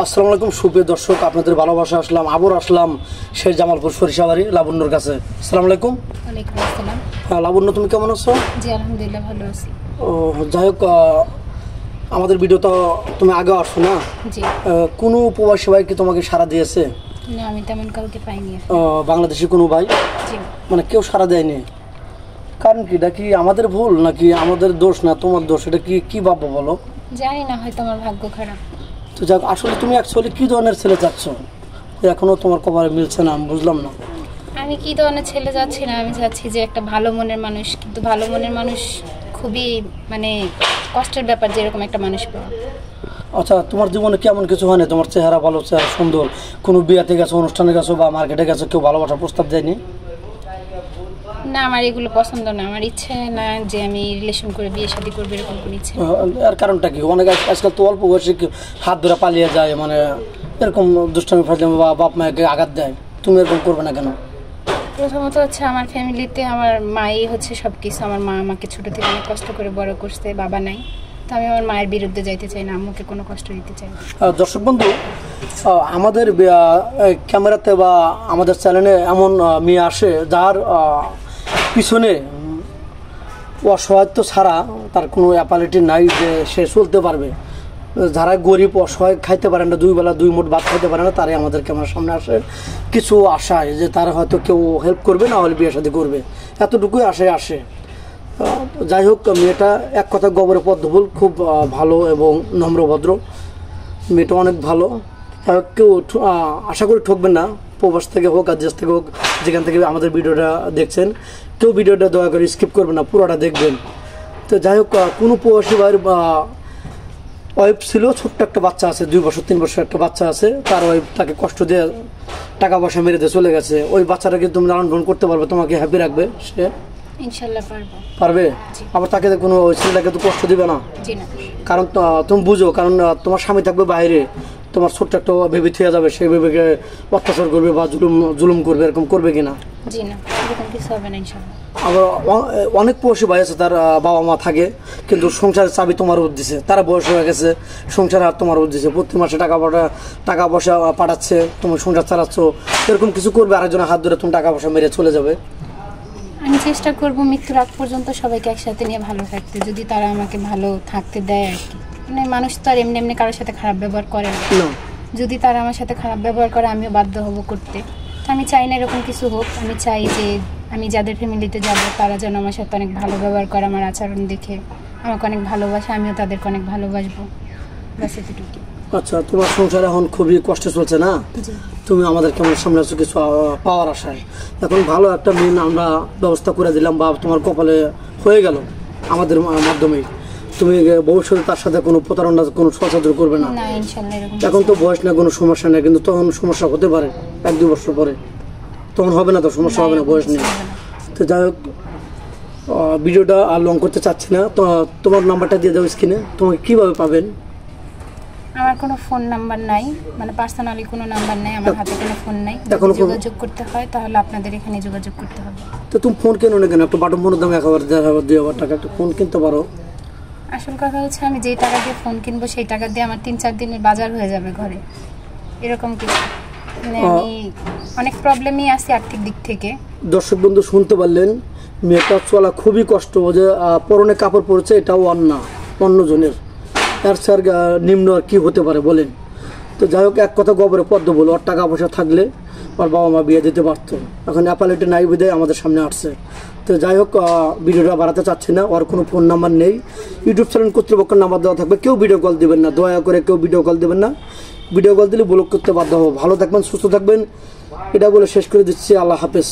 আসসালামু আলাইকুম সুপ্রিয় দর্শক, আপনাদের ভালোবাসা আসলাম আবার আসলাম শের জামালপুর সরিষাবাড়ি লাবণ্যর কাছে। আসসালামু আলাইকুম। ওয়ালাইকুম আসসালাম। হ্যাঁ লাবণ্য, তুমি কেমন আছো? জি আলহামদুলিল্লাহ ভালো আছি। ও যাই হোক, আমাদের ভিডিও তো তুমি আগে আসো না? জি। কোনো প্রবাসী ভাই কি তোমাকে সাড়া দিয়েছে? না, আমি তেমন কাউকে পাইনি। বাংলাদেশি কোনো ভাই? জি। মানে কেউ সাড়া দেয়নি? কারণ কি, এটা কি আমাদের ভুল নাকি আমাদের দোষ না তোমার দোষ? এটা কি ভাববো বলো? জানি না, হয়তো আমার ভাগ্য খারাপ। তো যাক, আসলে তুমি অ্যাকচুয়ালি কী ধরনের ছেলে চাচ্ছ? এখনও তোমার কপালে মিলছে না, আমি বুঝলাম না। আমি কি ধরনের ছেলে যাচ্ছি না, আমি চাচ্ছি যে একটা ভালো মনের মানুষ, কিন্তু ভালো মনের মানুষ খুবই মানে কষ্টের ব্যাপার, যেরকম একটা মানুষ পাওয়া। আচ্ছা, তোমার জীবনে কেমন কিছু হয় না? তোমার চেহারা ভালো, চেহারা সুন্দর, কোনো বিয়াতে গেছো, অনুষ্ঠানে গেছো বা মার্কেটে গেছো, কেউ ভালোবাসার প্রস্তাব দেয়নি? না, আমার এগুলো পছন্দ না। আমার ইচ্ছে না যে আমি রিলেশন করে বিয়ে শাদী করবো, এরকম কোনো ইচ্ছে। এর কারণটা কি? অনেক আজকাল তো অল্প বয়সে হাত ধরে পালিয়ে যায়, মানে এরকম দুষ্টামি ফাজলামি বা বাপ মাকে আঘাত দেয়। তুমি এরকম করবে না কেন? প্রথমত হচ্ছে আমার ফ্যামিলিতে আমার মাই হচ্ছে সব কিছু। আমার মা আমাকে ছোটো থেকে অনেক কষ্ট করে বড় করছে, বাবা নাই। তো আমি আমার মায়ের বিরুদ্ধে যাইতে চাই না, আম্মুকে কোনো কষ্ট দিতে চাই না। দর্শক বন্ধু, আমাদের ক্যামেরাতে বা আমাদের চ্যানেলে এমন মেয়ে আসে যার পিছনে অসহায়ত্ব ছাড়া তার কোনো অ্যাপালিটি নাই যে সে চলতে পারবে। যারা গরিব অসহায়, খাইতে পারে না, দুই বেলা দুই মুঠ ভাত খাইতে পারে না, তারাই আমাদের ক্যামেরার সামনে আসে কিছু আশায় যে তারা হয়তো কেউ হেল্প করবে, না হলে বিয়ে শাদী করবে, এতটুকুই আসে। যাই হোক, মেয়েটা এক কথা গোবরে পদ্মফুল, খুব ভালো এবং নম্রভদ্র। মেয়েটা অনেক ভালো। কেউ আশা করি ঠকবেন না, প্রবাস থেকে হোক আর দেশ থেকে হোক, যেখান থেকে আমাদের ভিডিওটা দেখছেন, কেউ ভিডিওটা দয়া করে স্কিপ করবেন না, পুরোটা দেখবেন। তো যাই হোক, কোনো প্রবাসী ভাইয়ের ওয়াইফ ছিল, ছোট্ট একটা বাচ্চা আছে, 2 বছর 3 বছর একটা বাচ্চা আছে, তার ওয়াইফ তাকে কষ্ট দিয়ে টাকা পয়সা মেরে দিয়ে চলে গেছে। ওই বাচ্চাটাকে তুমি লালন পালন করতে পারবে, তোমাকে হ্যাপি রাখবে সে? ইনশাআল্লাহ পারবো। পারবে? আবার তাকে কোনো ওই ছেলেটাকে তো কষ্ট দিবে না? জি না। কারণ তুমি বুঝো, কারণ তোমার স্বামী থাকবে বাইরে, তোমার ছোট্ট একটা বেবি থেকে যাবে, সেই বেবিকে অত্যাচার করবে বা জুলুম করবে, এরকম করবে কিনা? জি না, এরকম কিছু হবে না ইনশাআল্লাহ। আবার অনেক প্রবাসী ভাই আছে, তার বাবা মা থাকে, কিন্তু সংসারের চাবি তোমার ওর দিছে, তারা বয়স হয়ে গেছে, সংসারের হাত তোমার ওর দিছে, প্রতি মাসে টাকা পয়সা পাঠাচ্ছে, তুমি সংসার চালাচ্ছ, এরকম কিছু করবে? আরেকজনের হাত ধরে তুমি টাকা পয়সা মেরে চলে যাবে? আমি চেষ্টা করবো মৃত্যুর আগ পর্যন্ত সবাইকে একসাথে নিয়ে ভালো থাকতে, যদি তারা আমাকে ভালো থাকতে দেয় আর কি। মানে মানুষ তো আর এমনি এমনি কারোর সাথে খারাপ ব্যবহার করে না। যদি তারা আমার সাথে খারাপ ব্যবহার করে, আমিও বাধ্য হব করতে। তো আমি চাই না এরকম কিছু হোক। আমি চাই যে আমি যাদের ফ্যামিলিতে যাব, তারা যেন আমার সাথে অনেক ভালো ব্যবহার করে, আমার আচরণ দেখে আমাকে অনেক ভালোবাসে, আমিও তাদেরকে অনেক ভালোবাসবো, ব্যাস এতটুকু। আচ্ছা, তোমার সংসার এখন খুবই কষ্টে চলছে না? তুমি আমাদের কেমন সামনে আছো কিছু পাওয়ার আশায়। এখন ভালো একটা মেয়ে আমরা ব্যবস্থা করে দিলাম, বা তোমার কপালে হয়ে গেল আমাদের মাধ্যমে। তুমি ভবিষ্যতে তার সাথে কোনো প্রতারণা, কোনো ষড়যন্ত্র করবে না? এখন তো বয়স না, কোনো সমস্যা নেই, কিন্তু তখন সমস্যা হতে পারে 1-2 বছর পরে। তখন হবে না তো, সমস্যা হবে না, বয়স নেই তো। যাই হোক, ভিডিওটা আর লং করতে চাচ্ছি না, তো তোমার নাম্বারটা দিয়ে দাও স্ক্রিনে। তোমাকে কীভাবে পাবেন? আমার কোনো ফোন নাম্বার নাই, মানে পার্সোনালি কোনো নাম্বার নাই, আমার হাতে কোনো ফোন নাই। এখন যোগাযোগ করতে হয় তাহলে আপনাদের এখানে যোগাযোগ করতে হবে। তো তুমি ফোন কেন না কেন? একটা বাটন ফোনের দাম 1000, 1500, 2000 টাকা একটা ফোন কিনতে পারো। আসল কথা হচ্ছে, আমি যেই টাকা দিয়ে ফোন কিনবো সেই টাকা দিয়ে আমার 3-4 দিনের বাজার হয়ে যাবে ঘরে, এরকম কিছু। মানে আমি অনেক প্রবলেমই আছে আর্থিক দিক থেকে। দর্শক বন্ধু শুনতে পারলেন, মেয়েটা চলা খুবই কষ্ট, যে পরনে কাপড় পরেছে, এটাও অন্যজনের, এর স্যার নিম্ন আর কি হতে পারে বলেন? তো যাই হোক, এক কথা গোবরে পদ্ম বলো, ওর টাকা পয়সা থাকলে ওর বাবা মা বিয়ে দিতে পারতো, এখন অ্যাপালিটি নাই বিদায় আমাদের সামনে আসছে। তো যাই হোক, ভিডিওটা বাড়াতে চাচ্ছি না। ওর কোনো ফোন নাম্বার নেই, ইউটিউব চ্যানেল কর্তৃপক্ষের নাম্বার দেওয়া থাকবে। কেউ ভিডিও কল দেবেন না, দয়া করে কেউ ভিডিও কল দেবেন না। ভিডিও কল দিলে ব্লক করতে বাধ্য হবো। ভালো থাকবেন, সুস্থ থাকবেন, এটা বলে শেষ করে দিচ্ছি। আল্লাহ হাফেজ।